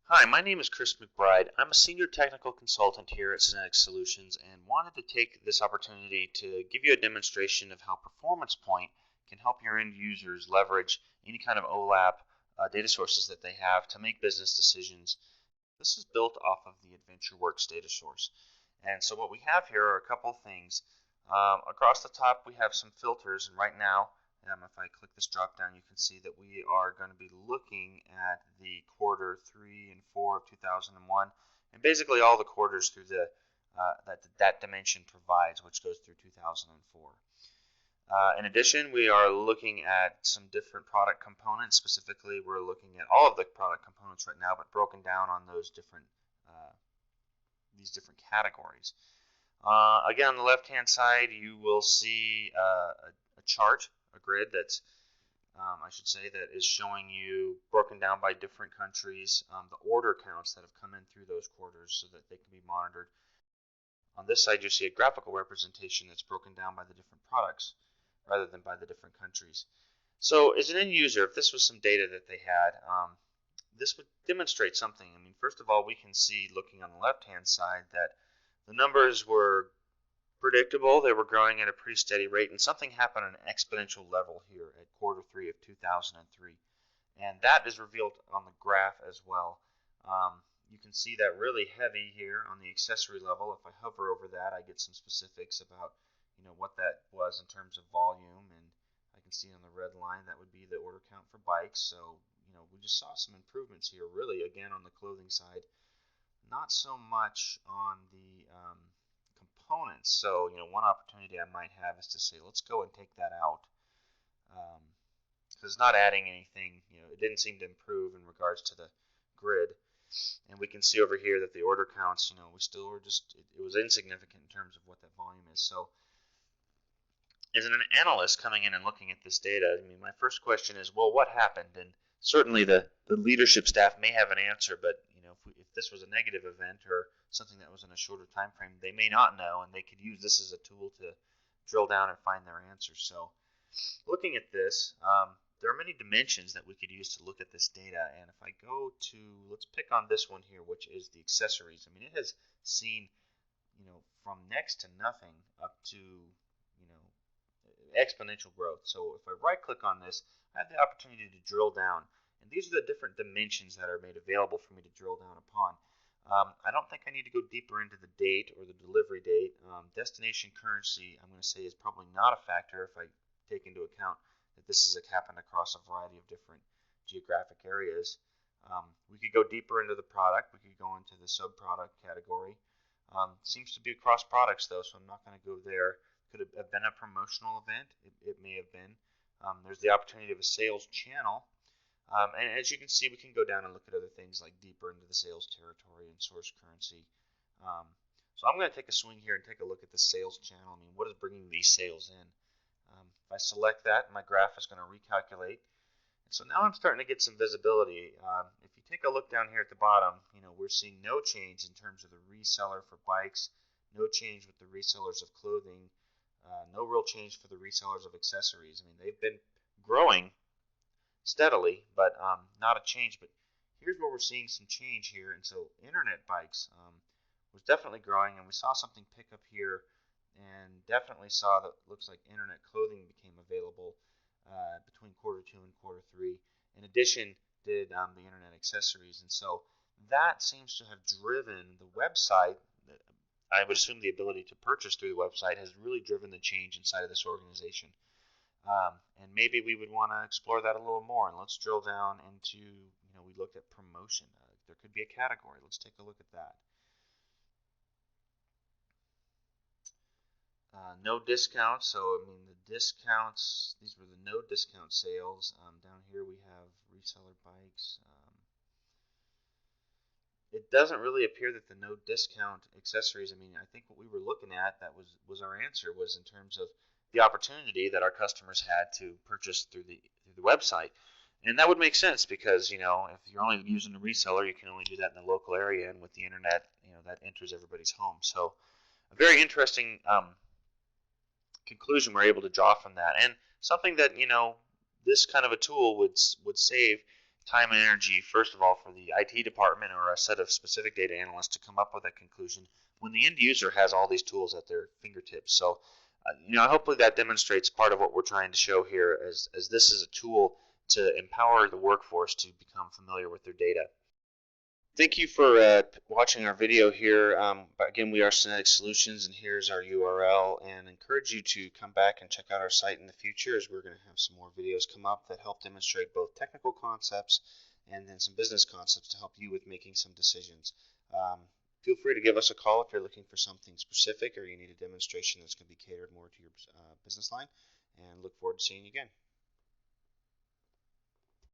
Hi, my name is Chris McBride. I'm a senior technical consultant here at Synetic Solutions and wanted to take this opportunity to give you a demonstration of how Performance Point can help your end users leverage any kind of OLAP data sources that they have to make business decisions. This is built off of the AdventureWorks data source. And so what we have here are a couple of things. Across the top we have some filters, and right now if I click this drop down, you can see that we are going to be looking at the quarter 3 and 4 of 2001, and basically all the quarters through the that dimension provides, which goes through 2004. In addition, we are looking at some different product components. Specifically, we're looking at all of the product components right now, but broken down on those different these different categories. Again, on the left-hand side, you will see a chart, a grid that's, I should say, that is showing you broken down by different countries, the order counts that have come in through those quarters so that they can be monitored. On this side, you see a graphical representation that's broken down by the different products rather than by the different countries. So as an end user, if this was some data that they had, this would demonstrate something. I mean, first of all, we can see, looking on the left-hand side, that the numbers were predictable. They were growing at a pretty steady rate, and something happened on an exponential level here at quarter 3 of 2003, and that is revealed on the graph as well. You can see that really heavy here on the accessory level. If I hover over that, I get some specifics about what that was in terms of volume, and I can see on the red line that would be the order count for bikes. So we just saw some improvements here, really, again on the clothing side, not so much on the components. So one opportunity I might have is to say, let's go and take that out, because it's not adding anything. It didn't seem to improve in regards to the grid. And we can see over here that the order counts, we still were just, it was insignificant in terms of what that volume is. So as an analyst coming in and looking at this data, I mean, my first question is, well, what happened? And certainly the leadership staff may have an answer, but if this was a negative event or something that was in a shorter time frame, they may not know, and they could use this as a tool to drill down and find their answers. So looking at this, there are many dimensions that we could use to look at this data. And if I go to, let's pick on this one here, which is the accessories. I mean, it has seen, from next to nothing up to, exponential growth. So if I right click on this, I have the opportunity to drill down. And these are the different dimensions that are made available for me to drill down upon. I don't think I need to go deeper into the date or the delivery date. Destination currency, I'm going to say, is probably not a factor if I take into account that this has happened across a variety of different geographic areas. We could go deeper into the product. We could go into the sub-product category. Seems to be across products, though, so I'm not going to go there. Could it have been a promotional event? It may have been. There's the opportunity of a sales channel. And as you can see, we can go down and look at other things like deeper into the sales territory and source currency. So I'm going to take a swing here and take a look at the sales channel. I mean, what is bringing these sales in? If I select that, my graph is going to recalculate. And so now I'm starting to get some visibility. If you take a look down here at the bottom, we're seeing no change in terms of the reseller for bikes, no change with the resellers of clothing, no real change for the resellers of accessories. I mean, they've been growing steadily, but not a change. But here's where we're seeing some change here. And so internet bikes was definitely growing, and we saw something pick up here, and definitely saw that looks like internet clothing became available between quarter 2 and quarter 3. In addition, did the internet accessories. And so that seems to have driven the website. I would assume the ability to purchase through the website has really driven the change inside of this organization. And maybe we would want to explore that a little more. And let's drill down into, we looked at promotion. There could be a category. Let's take a look at that. No discounts. So, I mean, the discounts, these were the no discount sales. Down here we have reseller bikes. It doesn't really appear that the no discount accessories, I mean, I think what we were looking at, that was our answer, was in terms of the opportunity that our customers had to purchase through the website. And that would make sense because, if you're only using a reseller, you can only do that in the local area, and with the internet, that enters everybody's home. So a very interesting conclusion we're able to draw from that. And something that, this kind of a tool would save time and energy, first of all, for the IT department or a set of specific data analysts to come up with that conclusion when the end user has all these tools at their fingertips. So, hopefully that demonstrates part of what we're trying to show here as this is a tool to empower the workforce to become familiar with their data. Thank you for watching our video here. Again, we are Synetic Solutions, and here's our URL, and encourage you to come back and check out our site in the future, as we're going to have some more videos come up that help demonstrate both technical concepts and then some business concepts to help you with making some decisions. Feel free to give us a call if you're looking for something specific or you need a demonstration that's going to be catered more to your business line, and look forward to seeing you again.